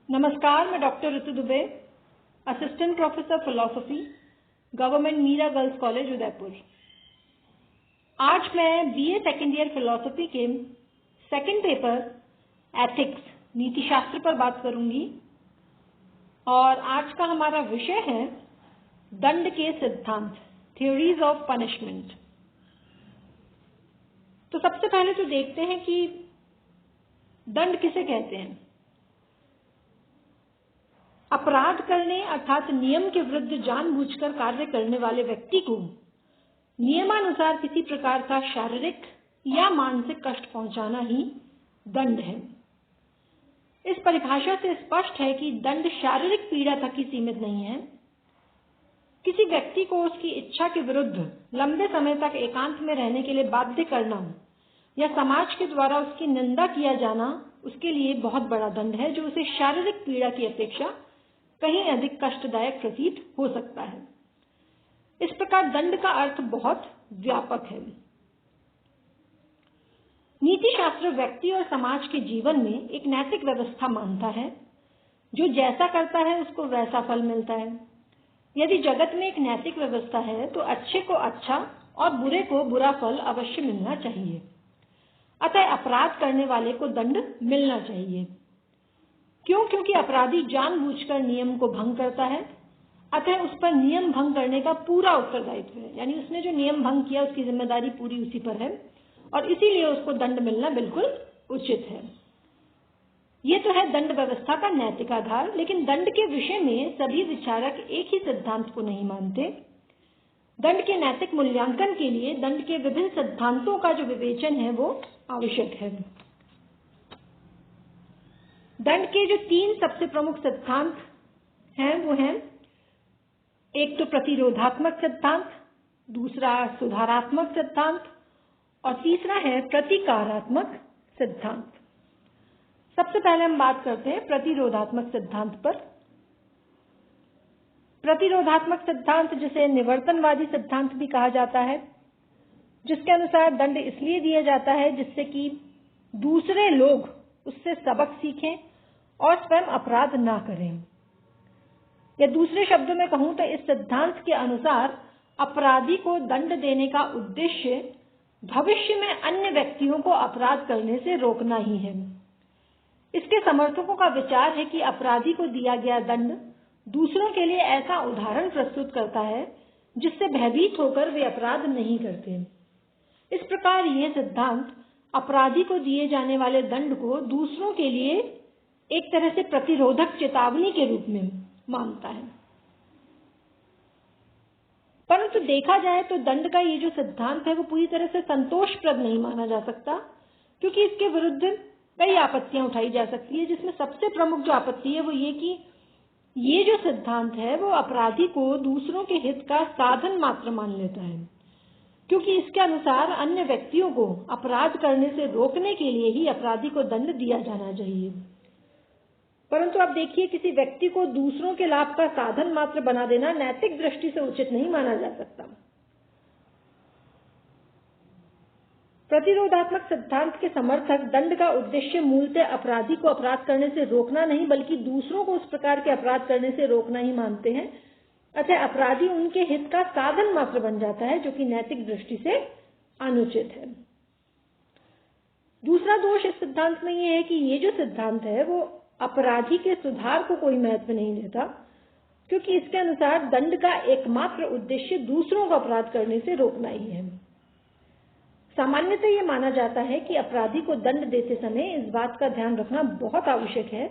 नमस्कार, मैं doctor Ritu Dubey, assistant professor philosophy, government Meera girls college Udaipur. आज मैं बीए सेकेंड ईयर फिलॉसफी के सेकंड पेपर एथिक्स नीति शास्त्र पर बात करूंगी और आज का हमारा विषय है दंड के सिद्धांत, थ्योरीज ऑफ पनिशमेंट। तो सबसे पहले तो देखते हैं कि दंड किसे कहते हैं। अपराध करने अर्थात नियम के विरुद्ध जानबूझकर कार्य करने वाले व्यक्ति को नियमानुसार किसी प्रकार का शारीरिक या मानसिक कष्ट पहुंचाना ही दंड है। इस परिभाषा से स्पष्ट है कि दंड शारीरिक पीड़ा तक ही सीमित नहीं है। किसी व्यक्ति को उसकी इच्छा के विरुद्ध लंबे समय तक एकांत में रहने के लिए बाध्य करना या समाज के द्वारा उसकी निंदा किया जाना उसके लिए बहुत बड़ा दंड है, जो उसे शारीरिक पीड़ा की अपेक्षा कहीं अधिक कष्टदायक प्रतीत हो सकता है। इस प्रकार दंड का अर्थ बहुत व्यापक है। नीति शास्त्र व्यक्ति और समाज के जीवन में एक नैतिक व्यवस्था मानता है। जो जैसा करता है उसको वैसा फल मिलता है। यदि जगत में एक नैतिक व्यवस्था है तो अच्छे को अच्छा और बुरे को बुरा फल अवश्य मिलना चाहिए। अतः अपराध करने वाले को दंड मिलना चाहिए। क्यों? क्योंकि अपराधी जानबूझकर नियम को भंग करता है, अतः उस पर नियम भंग करने का पूरा उत्तरदायित्व है। यानी उसने जो नियम भंग किया उसकी जिम्मेदारी पूरी उसी पर है और इसीलिए उसको दंड मिलना बिल्कुल उचित है। ये तो है दंड व्यवस्था का नैतिक आधार। लेकिन दंड के विषय में सभी विचारक एक ही सिद्धांत को नहीं मानते। दंड के नैतिक मूल्यांकन के लिए दंड के विभिन्न सिद्धांतों का जो विवेचन है वो आवश्यक है। दंड के जो तीन सबसे प्रमुख सिद्धांत हैं वो हैं, एक तो प्रतिरोधात्मक सिद्धांत, दूसरा सुधारात्मक सिद्धांत और तीसरा है प्रतिकारात्मक सिद्धांत। सबसे पहले हम बात करते हैं प्रतिरोधात्मक सिद्धांत पर। प्रतिरोधात्मक सिद्धांत, जिसे निवर्तनवादी सिद्धांत भी कहा जाता है, जिसके अनुसार दंड इसलिए दिया जाता है जिससे कि दूसरे लोग उससे सबक सीखें और स्वयं अपराध ना करें। या दूसरे शब्दों में कहूं तो इस सिद्धांत के अनुसार अपराधी को दंड देने का उद्देश्य भविष्य में अन्य व्यक्तियों को अपराध करने से रोकना ही है। इसके समर्थकों का विचार है कि अपराधी को दिया गया दंड दूसरों के लिए ऐसा उदाहरण प्रस्तुत करता है जिससे भयभीत होकर वे अपराध नहीं करते। इस प्रकार यह सिद्धांत अपराधी को दिए जाने वाले दंड को दूसरों के लिए एक तरह से प्रतिरोधक चेतावनी के रूप में मानता है। परंतु देखा जाए तो दंड का ये जो सिद्धांत है वो पूरी तरह से संतोषप्रद नहीं माना जा सकता, क्योंकि इसके विरुद्ध कई आपत्तियां उठाई जा सकती है। जिसमें सबसे प्रमुख जो आपत्ति है वो ये कि ये जो सिद्धांत है वो अपराधी को दूसरों के हित का साधन मात्र मान लेता है, क्योंकि इसके अनुसार अन्य व्यक्तियों को अपराध करने से रोकने के लिए ही अपराधी को दंड दिया जाना चाहिए। परंतु अब देखिए, किसी व्यक्ति को दूसरों के लाभ का साधन मात्र बना देना नैतिक दृष्टि से उचित नहीं माना जा सकता। प्रतिरोधात्मक सिद्धांत के समर्थक दंड का उद्देश्य मूलतः अपराधी को अपराध करने से रोकना नहीं बल्कि दूसरों को उस प्रकार के अपराध करने से रोकना ही मानते हैं। अतः अपराधी उनके हित का साधन मात्र बन जाता है, जो कि नैतिक दृष्टि से अनुचित है। दूसरा दोष इस सिद्धांत में यह है कि ये जो सिद्धांत है वो अपराधी के सुधार को कोई महत्व नहीं देता, क्योंकि इसके अनुसार दंड का एकमात्र उद्देश्य दूसरों को अपराध करने से रोकना ही है। सामान्यतः यह माना जाता है कि अपराधी को दंड देते समय इस बात का ध्यान रखना बहुत आवश्यक है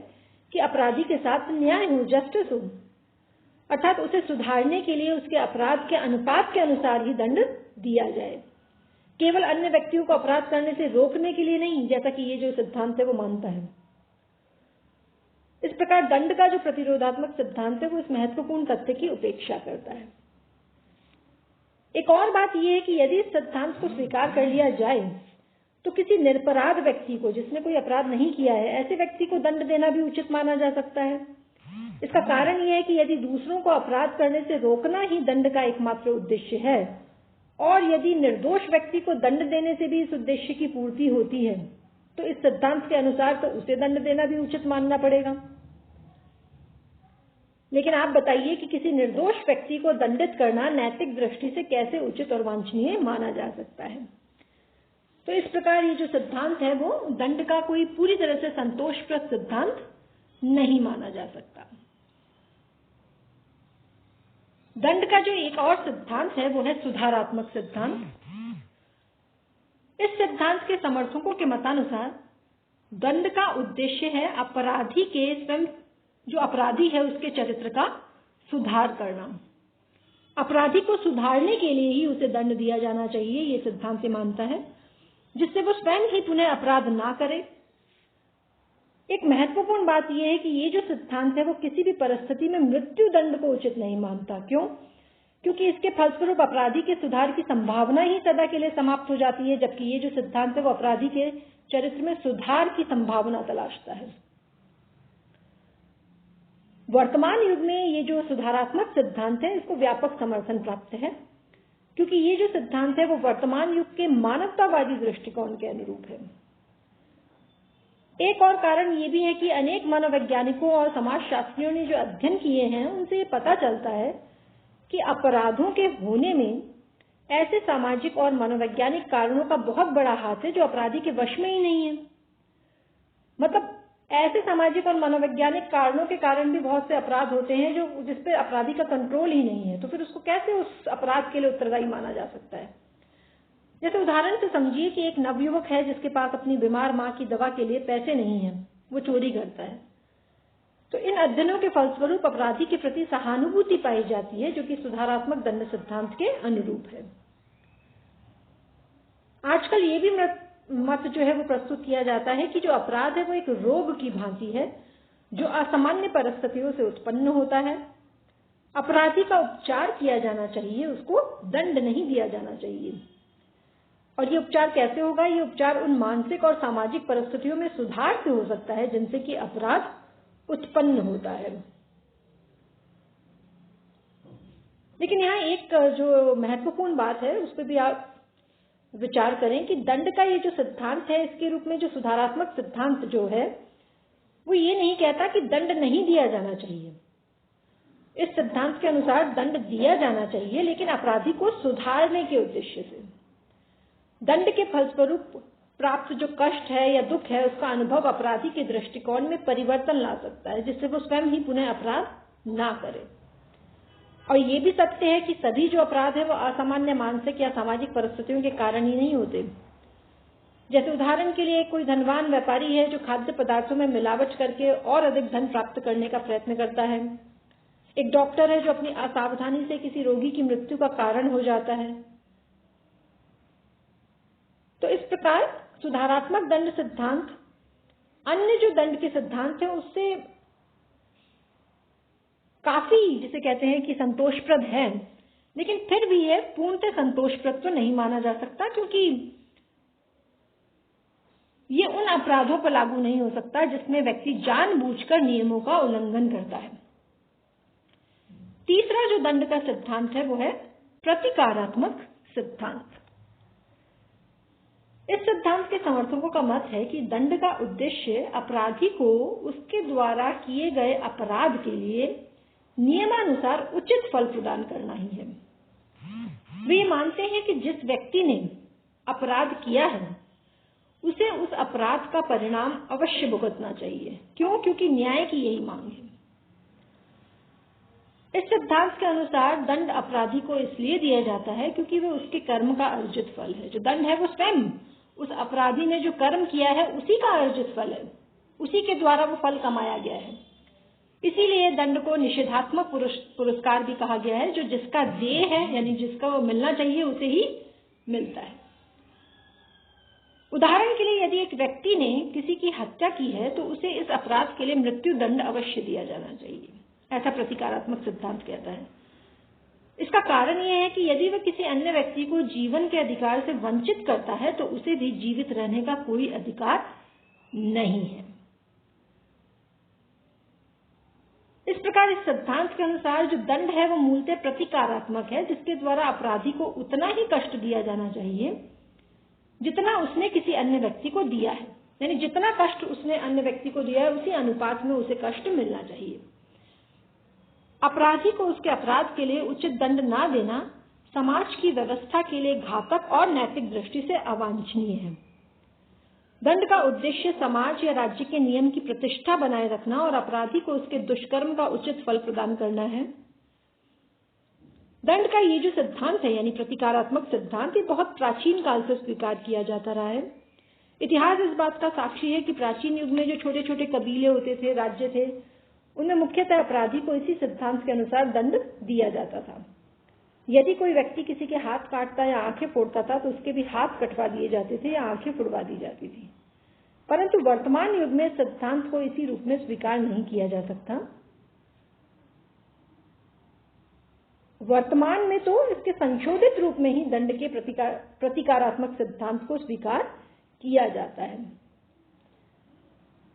कि अपराधी के साथ न्याय हो, जस्टिस हो, अर्थात उसे सुधारने के लिए उसके अपराध के अनुपात के अनुसार ही दंड दिया जाए, केवल अन्य व्यक्तियों को अपराध करने से रोकने के लिए नहीं, जैसा कि ये जो सिद्धांत है वो मानता है। इस प्रकार दंड का जो प्रतिरोधात्मक सिद्धांत है वो इस महत्वपूर्ण तथ्य की उपेक्षा करता है। एक और बात यह है कि यदि इस सिद्धांत को स्वीकार कर लिया जाए तो किसी निरपराध व्यक्ति को, जिसने कोई अपराध नहीं किया है, ऐसे व्यक्ति को दंड देना भी उचित माना जा सकता है। इसका कारण यह है कि यदि दूसरों को अपराध करने से रोकना ही दंड का एकमात्र उद्देश्य है और यदि निर्दोष व्यक्ति को दंड देने से भी इस उद्देश्य की पूर्ति होती है तो इस सिद्धांत के अनुसार तो उसे दंड देना भी उचित मानना पड़ेगा। लेकिन आप बताइए कि किसी निर्दोष व्यक्ति को दंडित करना नैतिक दृष्टि से कैसे उचित और वांछनीय माना जा सकता है। तो इस प्रकार ये जो सिद्धांत है वो दंड का कोई पूरी तरह से संतोषप्रद सिद्धांत नहीं माना जा सकता। दंड का जो एक और सिद्धांत है वो है सुधारात्मक सिद्धांत। इस सिद्धांत के समर्थकों के मतानुसार दंड का उद्देश्य है अपराधी के स्वयं, जो अपराधी है उसके चरित्र का सुधार करना। अपराधी को सुधारने के लिए ही उसे दंड दिया जाना चाहिए, ये सिद्धांत मानता है, जिससे वो स्वयं ही पुनः अपराध ना करे। एक महत्वपूर्ण बात यह है कि ये जो सिद्धांत है वो किसी भी परिस्थिति में मृत्यु दंड को उचित नहीं मानता। क्यों? क्योंकि इसके फलस्वरूप अपराधी के सुधार की संभावना ही सदा के लिए समाप्त हो जाती है, जबकि ये जो सिद्धांत है वो अपराधी के चरित्र में सुधार की संभावना तलाशता है। वर्तमान युग में ये जो सुधारात्मक सिद्धांत है इसको व्यापक समर्थन प्राप्त है, क्योंकि ये जो सिद्धांत है वो वर्तमान युग के मानवतावादी दृष्टिकोण के अनुरूप है। एक और कारण ये भी है कि अनेक मनोवैज्ञानिकों और समाजशास्त्रियों ने जो अध्ययन किए हैं उनसे ये पता चलता है कि अपराधों के होने में ऐसे सामाजिक और मनोवैज्ञानिक कारणों का बहुत बड़ा हाथ है जो अपराधी के वश में ही नहीं है। मतलब ऐसे सामाजिक और मनोवैज्ञानिक कारणों के कारण भी बहुत से अपराध होते हैं जो जिस पे अपराधी का कंट्रोल ही नहीं है, तो फिर उसको कैसे उस अपराध के लिए उत्तरदायी माना जा सकता है। जैसे उदाहरण से समझिए कि एक नवयुवक है जिसके पास अपनी बीमार मां की दवा के लिए पैसे नहीं है, वो चोरी करता है। तो इन अध्ययनों के फलस्वरूप अपराधी के प्रति सहानुभूति पाई जाती है, जो कि सुधारात्मक दंड सिद्धांत के अनुरूप है। आजकल ये भी मत जो है वो प्रस्तुत किया जाता है कि जो अपराध है वो एक रोग की भांति है जो असामान्य परिस्थितियों से उत्पन्न होता है। अपराधी का उपचार किया जाना चाहिए, उसको दंड नहीं दिया जाना चाहिए। और ये उपचार कैसे होगा? ये उपचार उन मानसिक और सामाजिक परिस्थितियों में सुधार से हो सकता है जिनसे कि अपराध उत्पन्न होता है। लेकिन यहाँ एक जो महत्वपूर्ण बात है उस पर भी आप विचार करें कि दंड का ये जो सिद्धांत है इसके रूप में जो सुधारात्मक सिद्धांत जो है वो ये नहीं कहता कि दंड नहीं दिया जाना चाहिए। इस सिद्धांत के अनुसार दंड दिया जाना चाहिए, लेकिन अपराधी को सुधारने के उद्देश्य से। दंड के फलस्वरूप प्राप्त जो कष्ट है या दुख है उसका अनुभव अपराधी के दृष्टिकोण में परिवर्तन ला सकता है, जिससे वो स्वयं ही पुनः अपराध ना करे। और ये भी सत्य है कि सभी जो अपराध है वो असामान्य मानसिक या सामाजिक परिस्थितियों के कारण ही नहीं होते। जैसे उदाहरण के लिए कोई धनवान व्यापारी है जो खाद्य पदार्थों में मिलावट करके और अधिक धन प्राप्त करने का प्रयत्न करता है। एक डॉक्टर है जो अपनी असावधानी से किसी रोगी की मृत्यु का कारण हो जाता है। तो इस प्रकार सुधारात्मक दंड सिद्धांत अन्य जो दंड के सिद्धांत है उससे काफी, जिसे कहते हैं कि संतोषप्रद है, लेकिन फिर भी यह पूर्णतः संतोषप्रद तो नहीं माना जा सकता, क्योंकि ये उन अपराधों पर लागू नहीं हो सकता जिसमें व्यक्ति जानबूझकर नियमों का उल्लंघन करता है। तीसरा जो दंड का सिद्धांत है वो है प्रतिकारात्मक सिद्धांत। इस सिद्धांत के समर्थकों का मत है कि दंड का उद्देश्य अपराधी को उसके द्वारा किए गए अपराध के लिए नियमानुसार उचित फल प्रदान करना ही है। वे ये मानते हैं कि जिस व्यक्ति ने अपराध किया है उसे उस अपराध का परिणाम अवश्य भुगतना चाहिए। क्यों? क्योंकि न्याय की यही मांग है। इस सिद्धांत के अनुसार दंड अपराधी को इसलिए दिया जाता है क्योंकि वह उसके कर्म का अर्जित फल है। जो दंड है वो स्वयं उस अपराधी ने जो कर्म किया है उसी का अर्जित फल है, उसी के द्वारा वो फल कमाया गया है। इसीलिए दंड को निषेधात्मक पुरस्कार भी कहा गया है, जो जिसका देय है यानी जिसका वो मिलना चाहिए उसे ही मिलता है। उदाहरण के लिए यदि एक व्यक्ति ने किसी की हत्या की है तो उसे इस अपराध के लिए मृत्यु दंड अवश्य दिया जाना चाहिए, ऐसा प्रतिकारात्मक सिद्धांत कहता है। इसका कारण यह है कि यदि वह किसी अन्य व्यक्ति को जीवन के अधिकार से वंचित करता है तो उसे भी जीवित रहने का कोई अधिकार नहीं है। इस प्रकार इस सिद्धांत के अनुसार जो दंड है वो मूलतः प्रतिकारात्मक है, जिसके द्वारा अपराधी को उतना ही कष्ट दिया जाना चाहिए जितना उसने किसी अन्य व्यक्ति को दिया है। यानी जितना कष्ट उसने अन्य व्यक्ति को दिया है उसी अनुपात में उसे कष्ट मिलना चाहिए। अपराधी को उसके अपराध के लिए उचित दंड ना देना समाज की व्यवस्था के लिए घातक और नैतिक दृष्टि से अवांछनीय है। दंड का उद्देश्य समाज या राज्य के नियम की प्रतिष्ठा बनाए रखना और अपराधी को उसके दुष्कर्म का उचित फल प्रदान करना है। दंड का ये जो सिद्धांत है यानी प्रतिकारात्मक सिद्धांत, ये बहुत प्राचीन काल से स्वीकार किया जाता रहा है। इतिहास इस बात का साक्षी है कि प्राचीन युग में जो छोटे छोटे कबीले होते थे, राज्य थे, उनमें मुख्यतः अपराधी को इसी सिद्धांत के अनुसार दंड दिया जाता था। यदि कोई व्यक्ति किसी के हाथ काटता या आंखें फोड़ता था तो उसके भी हाथ कटवा दिए जाते थे या आंखें फुड़वा दी जाती थी। परंतु वर्तमान युग में सिद्धांत को इसी रूप में स्वीकार नहीं किया जा सकता। वर्तमान में तो इसके संशोधित रूप में ही दंड के प्रतिकारात्मक सिद्धांत को स्वीकार किया जाता है।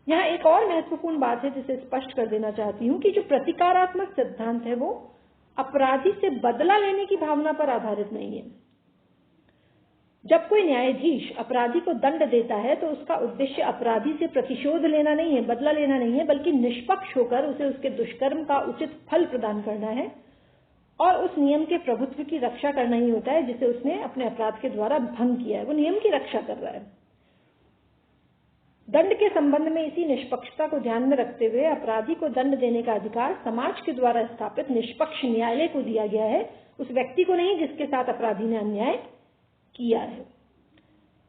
यहाँ एक और महत्वपूर्ण बात है जिसे स्पष्ट कर देना चाहती हूँ कि जो प्रतिकारात्मक सिद्धांत है वो अपराधी से बदला लेने की भावना पर आधारित नहीं है। जब कोई न्यायाधीश अपराधी को दंड देता है तो उसका उद्देश्य अपराधी से प्रतिशोध लेना नहीं है, बदला लेना नहीं है, बल्कि निष्पक्ष होकर उसे उसके दुष्कर्म का उचित फल प्रदान करना है और उस नियम के प्रभुत्व की रक्षा करना ही होता है जिसे उसने अपने अपराध के द्वारा भंग किया है। वो नियम की रक्षा कर रहा है। दंड के संबंध में इसी निष्पक्षता को ध्यान में रखते हुए अपराधी को दंड देने का अधिकार समाज के द्वारा स्थापित निष्पक्ष न्यायालय को दिया गया है, उस व्यक्ति को नहीं जिसके साथ अपराधी ने अन्याय किया है।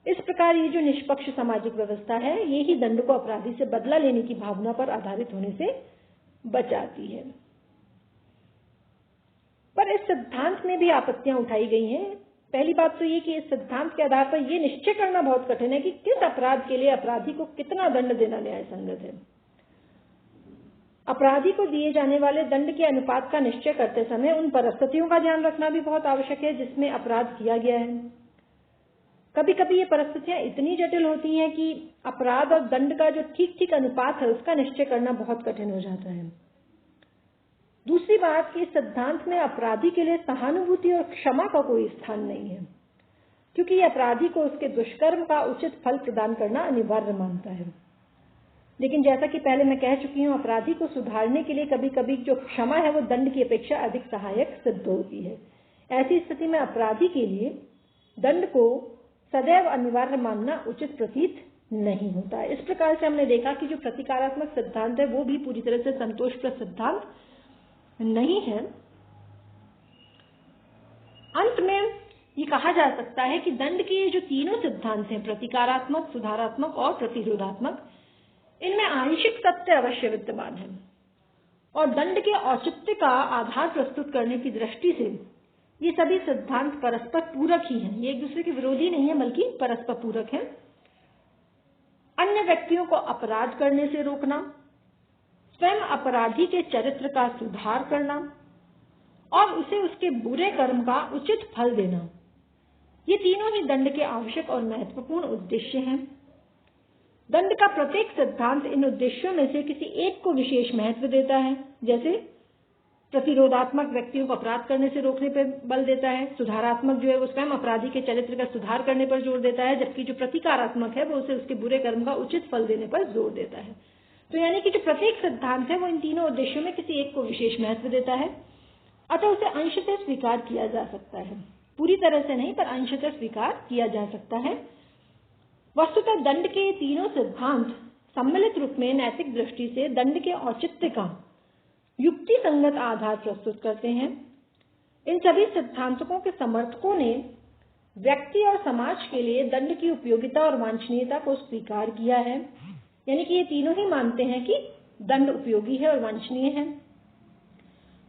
इस प्रकार ये जो निष्पक्ष सामाजिक व्यवस्था है, ये ही दंड को अपराधी से बदला लेने की भावना पर आधारित होने से बचाती है। पर इस सिद्धांत में भी आपत्तियां उठाई गई हैं। पहली बात तो ये कि इस सिद्धांत के आधार पर यह निश्चय करना बहुत कठिन है कि किस अपराध के लिए अपराधी को कितना दंड देना न्याय संगत है। अपराधी को दिए जाने वाले दंड के अनुपात का निश्चय करते समय उन परिस्थितियों का ध्यान रखना भी बहुत आवश्यक है जिसमें अपराध किया गया है। कभी कभी ये परिस्थितियां इतनी जटिल होती हैं कि अपराध और दंड का जो ठीक ठीक अनुपात है उसका निश्चय करना बहुत कठिन हो जाता है। दूसरी बात कि सिद्धांत में अपराधी के लिए सहानुभूति और क्षमा का कोई स्थान नहीं है, क्योंकि ये अपराधी को उसके दुष्कर्म का उचित फल प्रदान करना अनिवार्य मानता है। लेकिन जैसा कि पहले मैं कह चुकी हूं, अपराधी को सुधारने के लिए कभी कभी जो क्षमा है वो दंड की अपेक्षा अधिक सहायक सिद्ध होती है। ऐसी स्थिति में अपराधी के लिए दंड को सदैव अनिवार्य मानना उचित प्रतीत नहीं होता। इस प्रकार से हमने देखा कि जो प्रतिकारात्मक सिद्धांत है वो भी पूरी तरह से संतोषप्रद सिद्धांत नहीं है। अंत में ये कहा जा सकता है कि दंड के ये जो तीनों सिद्धांत हैं, प्रतिकारात्मक, सुधारात्मक और प्रतिरोधात्मक, इनमें आंशिक सत्य अवश्य विद्यमान है और दंड के औचित्य का आधार प्रस्तुत करने की दृष्टि से ये सभी सिद्धांत परस्पर पूरक ही हैं। ये एक दूसरे के विरोधी नहीं है बल्कि परस्पर पूरक हैं। अन्य व्यक्तियों को अपराध करने से रोकना, स्वयं अपराधी के चरित्र का सुधार करना और उसे उसके बुरे कर्म का उचित फल देना, ये तीनों ही दंड के आवश्यक और महत्वपूर्ण उद्देश्य हैं। दंड का प्रत्येक सिद्धांत इन उद्देश्यों में से किसी एक को विशेष महत्व देता है। जैसे प्रतिरोधात्मक व्यक्तियों को अपराध करने से रोकने पर बल देता है, सुधारात्मक जो है वो स्वयं अपराधी के चरित्र का सुधार करने पर जोर देता है, जबकि जो प्रतिकारात्मक है वो उसे उसके बुरे कर्म का उचित फल देने पर जोर देता है। तो यानी कि जो प्रत्येक सिद्धांत है वो इन तीनों उद्देश्यों में किसी एक को विशेष महत्व देता है, अतः उसे अंशतः स्वीकार किया जा सकता है। पूरी तरह से नहीं, पर अंशतः स्वीकार किया जा सकता है। वस्तुतः दंड के तीनों सिद्धांत सम्मिलित रूप में नैतिक दृष्टि से दंड के औचित्य का युक्ति संगत आधार प्रस्तुत करते हैं। इन सभी सिद्धांतों के समर्थकों ने व्यक्ति और समाज के लिए दंड की उपयोगिता और वांछनीयता को स्वीकार किया है। यानी कि ये तीनों ही मानते हैं कि दंड उपयोगी है और वांछनीय है।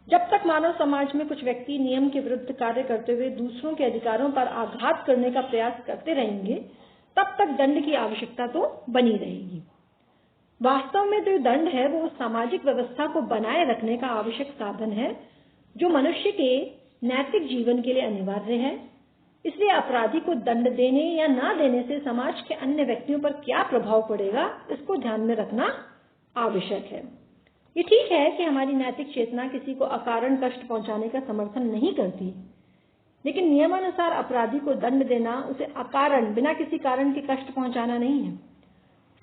जब तक मानव समाज में कुछ व्यक्ति नियम के विरुद्ध कार्य करते हुए दूसरों के अधिकारों पर आघात करने का प्रयास करते रहेंगे, तब तक दंड की आवश्यकता तो बनी रहेगी। वास्तव में जो दंड है वो उस सामाजिक व्यवस्था को बनाए रखने का आवश्यक साधन है जो मनुष्य के नैतिक जीवन के लिए अनिवार्य है। इसलिए अपराधी को दंड देने या ना देने से समाज के अन्य व्यक्तियों पर क्या प्रभाव पड़ेगा, इसको ध्यान में रखना आवश्यक है। ये ठीक है कि हमारी नैतिक चेतना किसी को अकारण कष्ट पहुंचाने का समर्थन नहीं करती, लेकिन नियमानुसार अपराधी को दंड देना उसे अकारण, बिना किसी कारण के कष्ट पहुंचाना नहीं है।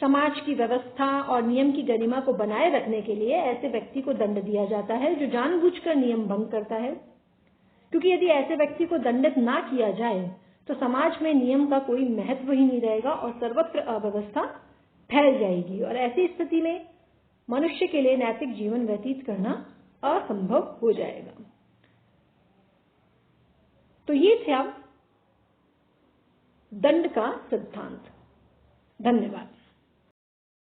समाज की व्यवस्था और नियम की गरिमा को बनाए रखने के लिए ऐसे व्यक्ति को दंड दिया जाता है जो जानबूझकर नियम भंग करता है, क्योंकि यदि ऐसे व्यक्ति को दंडित ना किया जाए तो समाज में नियम का कोई महत्व ही नहीं रहेगा और सर्वत्र अव्यवस्था फैल जाएगी और ऐसी स्थिति में मनुष्य के लिए नैतिक जीवन व्यतीत करना असंभव हो जाएगा। तो ये था दंड का सिद्धांत। धन्यवाद।